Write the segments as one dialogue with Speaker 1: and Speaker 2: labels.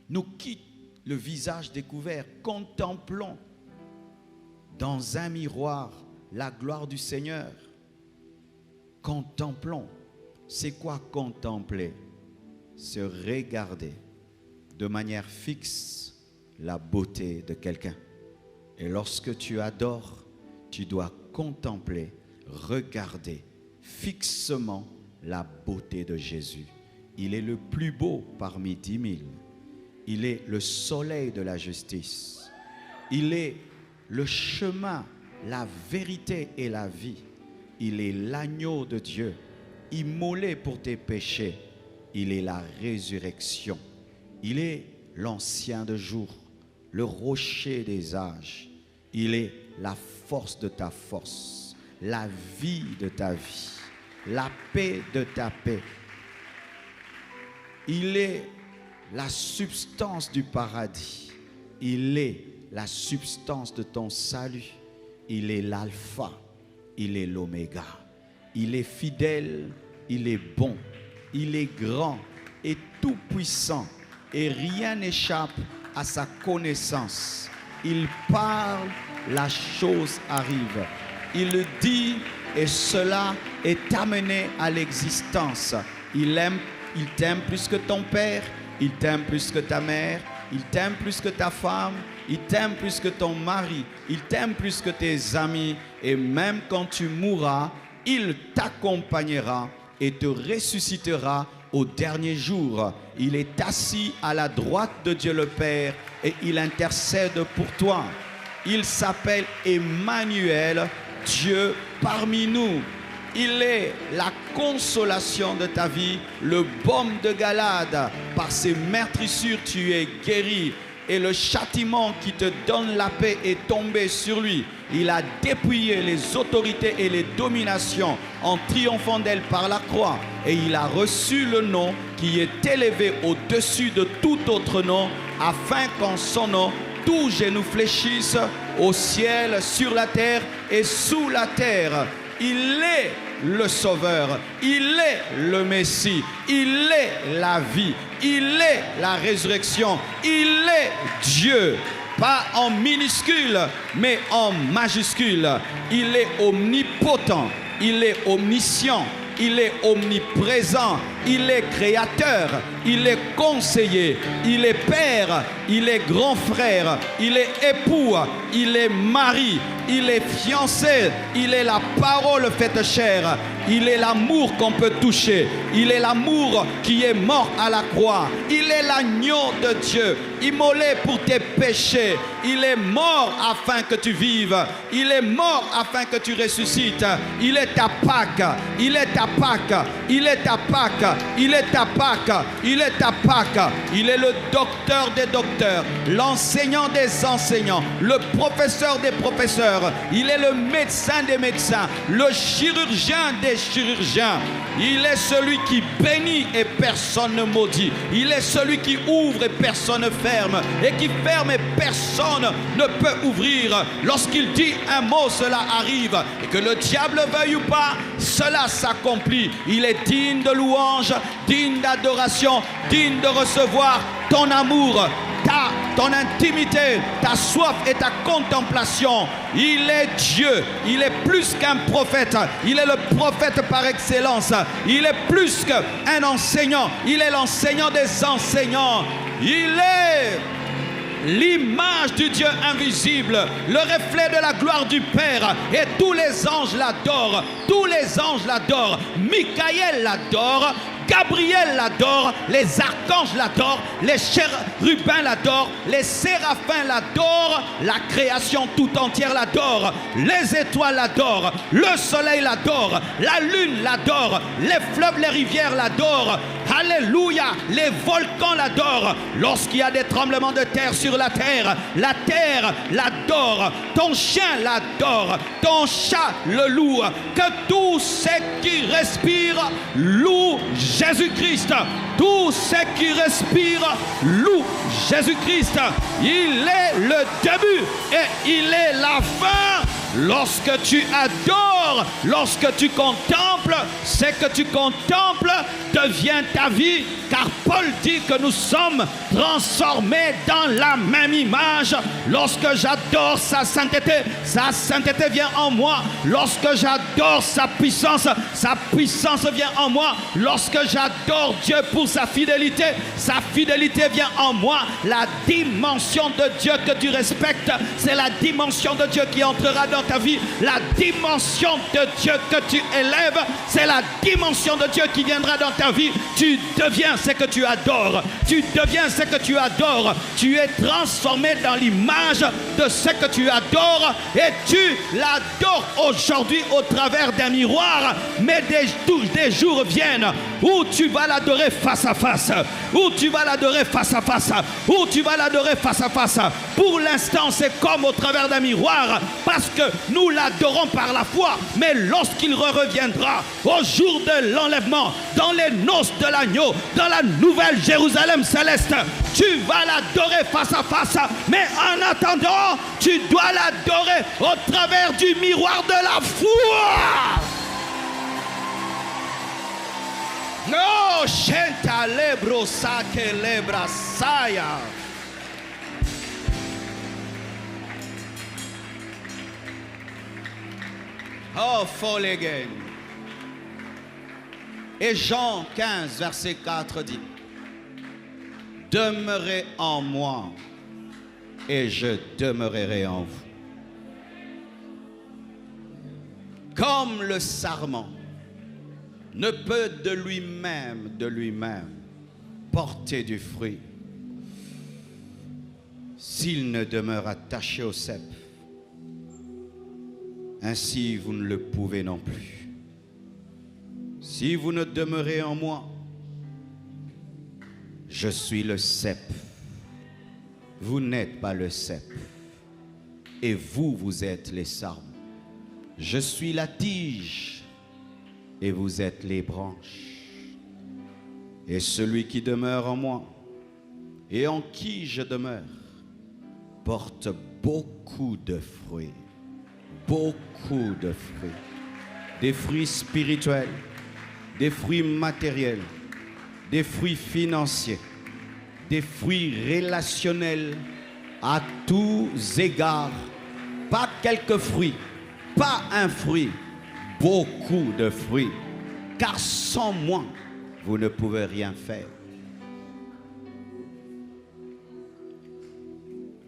Speaker 1: nous quitte le visage découvert. Contemplons dans un miroir la gloire du Seigneur. Contemplons. C'est quoi contempler? Se regarder de manière fixe la beauté de quelqu'un. Et lorsque tu adores, tu dois contempler, regarder fixement la beauté de Jésus. Il est le plus beau parmi 10 000. Il est le soleil de la justice. Il est le chemin, la vérité et la vie. Il est l'agneau de Dieu, immolé pour tes péchés. Il est la résurrection. Il est l'ancien de jour, le rocher des âges. Il est la force de ta force, la vie de ta vie, la paix de ta paix. Il est la substance du paradis. Il est la substance de ton salut. Il est l'alpha. Il est l'oméga. Il est fidèle. Il est bon. Il est grand et tout puissant. Et rien n'échappe à sa connaissance. Il parle, la chose arrive. Il le dit et cela est amené à l'existence. Il t'aime plus que ton père. Il t'aime plus que ta mère, il t'aime plus que ta femme, il t'aime plus que ton mari, il t'aime plus que tes amis. Et même quand tu mourras, il t'accompagnera et te ressuscitera au dernier jour. Il est assis à la droite de Dieu le Père et il intercède pour toi. Il s'appelle Emmanuel, Dieu parmi nous. Il est la consolation de ta vie, le baume de Galade. Par ses meurtrissures, tu es guéri. Et le châtiment qui te donne la paix est tombé sur lui. Il a dépouillé les autorités et les dominations en triomphant d'elles par la croix. Et il a reçu le nom qui est élevé au-dessus de tout autre nom, afin qu'en son nom, tout genou fléchisse au ciel, sur la terre et sous la terre. Il est le Sauveur, il est le Messie, il est la vie, il est la résurrection, il est Dieu. Pas en minuscule, mais en majuscule. Il est omnipotent, il est omniscient, il est omniprésent, il est créateur, il est conseiller, il est père, il est grand frère, il est époux, il est mari, il est fiancé, il est la parole faite chair, il est l'amour qu'on peut toucher, il est l'amour qui est mort à la croix, il est l'agneau de Dieu, immolé pour tes péchés, il est mort afin que tu vives, il est mort afin que tu ressuscites, il est ta Pâque, il est ta Pâque, il est ta Pâque, il est ta Pâque, il est ta Pâque, il est le docteur des docteurs, l'enseignant des enseignants, le professeur des professeurs, il est le médecin des médecins, le chirurgien des chirurgiens, il est celui qui bénit et personne ne maudit, il est celui qui ouvre et personne ne ferme, et qui ferme et personne ne peut ouvrir. Lorsqu'il dit un mot, cela arrive, et que le diable veuille ou pas, cela s'accomplit. Il est digne de louange, digne d'adoration, digne de recevoir ton amour, ton intimité, ta soif et ta contemplation. Il est Dieu, il est plus qu'un prophète, il est le prophète par excellence, il est plus qu'un enseignant, il est l'enseignant des enseignants, il est l'image du Dieu invisible, le reflet de la gloire du Père, et tous les anges l'adorent, tous les anges l'adorent, Michael l'adore, Gabriel l'adore, les archanges l'adorent, les chérubins l'adorent, les séraphins l'adorent, la création tout entière l'adore, les étoiles l'adorent, le soleil l'adore, la lune l'adore, les fleuves, les rivières l'adorent. Alléluia, les volcans l'adorent. Lorsqu'il y a des tremblements de terre sur la terre l'adore, ton chien l'adore, ton chat le loue, que tous ceux qui respirent louent Jésus-Christ. Tous ceux qui respirent louent Jésus-Christ. Il est le début et il est la fin. Lorsque tu adores, lorsque tu contemples, c'est que tu contemples devient ta vie, car Paul dit que nous sommes transformés dans la même image. Lorsque j'adore sa sainteté vient en moi. Lorsque j'adore sa puissance vient en moi. Lorsque j'adore Dieu pour sa fidélité vient en moi. La dimension de Dieu que tu respectes, c'est la dimension de Dieu qui entrera dans ta vie. La dimension de Dieu que tu élèves, c'est la dimension de Dieu qui viendra dans ta vie. Tu deviens ce que tu adores. Tu deviens ce que tu adores. Tu es transformé dans l'image de ce que tu adores et tu l'adores aujourd'hui au travers d'un miroir. Mais des jours viennent où tu vas l'adorer face à face. Où tu vas l'adorer face à face. Où tu vas l'adorer face à face. Pour l'instant, c'est comme au travers d'un miroir parce que nous l'adorons par la foi. Mais lorsqu'il reviendra au jour de l'enlèvement, dans les noces de l'agneau, dans la nouvelle Jérusalem céleste, tu vas l'adorer face à face. Mais en attendant, tu dois l'adorer au travers du miroir de la foi. No, shenta lebro sake lebra saya. Oh, fall again. Et Jean 15, verset 4 dit: demeurez en moi et je demeurerai en vous. Comme le sarment ne peut de lui-même porter du fruit s'il ne demeure attaché au cep, ainsi vous ne le pouvez non plus. Si vous ne demeurez en moi, je suis le cep, vous n'êtes pas le cep, et vous êtes les sarmes. Je suis la tige, et vous êtes les branches. Et celui qui demeure en moi, et en qui je demeure, porte beaucoup de fruits. Beaucoup de fruits. Des fruits spirituels, des fruits matériels, des fruits financiers, des fruits relationnels à tous égards. Pas quelques fruits, pas un fruit, beaucoup de fruits. Car sans moi, vous ne pouvez rien faire.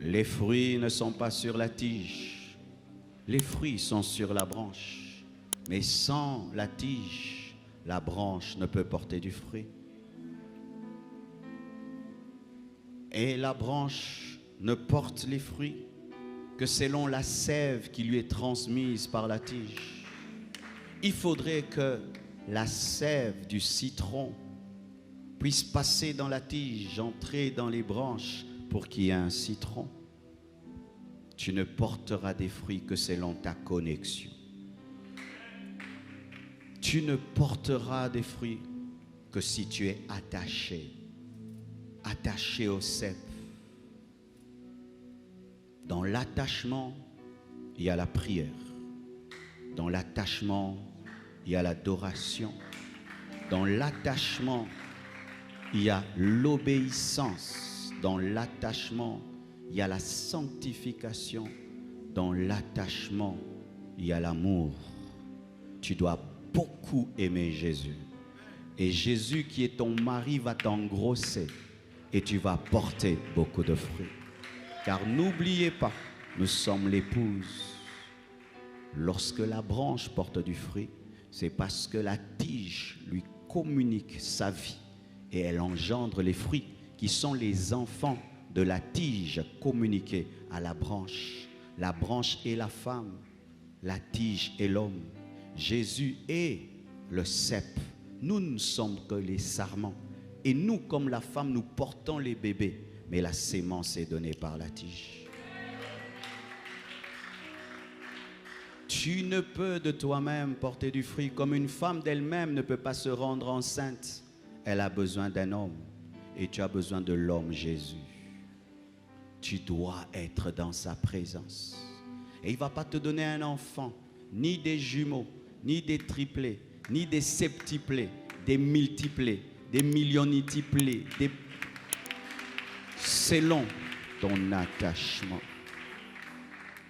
Speaker 1: Les fruits ne sont pas sur la tige, les fruits sont sur la branche. Mais sans la tige, la branche ne peut porter du fruit. Et la branche ne porte les fruits que selon la sève qui lui est transmise par la tige. Il faudrait que la sève du citron puisse passer dans la tige, entrer dans les branches pour qu'il y ait un citron. Tu ne porteras des fruits que selon ta connexion. Tu ne porteras des fruits que si tu es attaché au cep. Dans l'attachement, il y a la prière. Dans l'attachement, il y a l'adoration. Dans l'attachement, il y a l'obéissance. Dans l'attachement, il y a la sanctification. Dans l'attachement, il y a l'amour. Tu dois beaucoup aimer Jésus. Et Jésus qui est ton mari va t'engrosser et tu vas porter beaucoup de fruits. Car n'oubliez pas, nous sommes l'épouse. Lorsque la branche porte du fruit, c'est parce que la tige lui communique sa vie et elle engendre les fruits qui sont les enfants de la tige communiquée à la branche. La branche est la femme, la tige est l'homme. Jésus est le cep. Nous ne sommes que les sarments. Et nous, comme la femme, nous portons les bébés. Mais la sémence est donnée par la tige. Tu ne peux de toi-même porter du fruit comme une femme d'elle-même ne peut pas se rendre enceinte. Elle a besoin d'un homme. Et tu as besoin de l'homme Jésus. Tu dois être dans sa présence. Et il ne va pas te donner un enfant, ni des jumeaux, ni des triplés, ni des septuplés, des multiplés, des millions multipliés, selon ton attachement.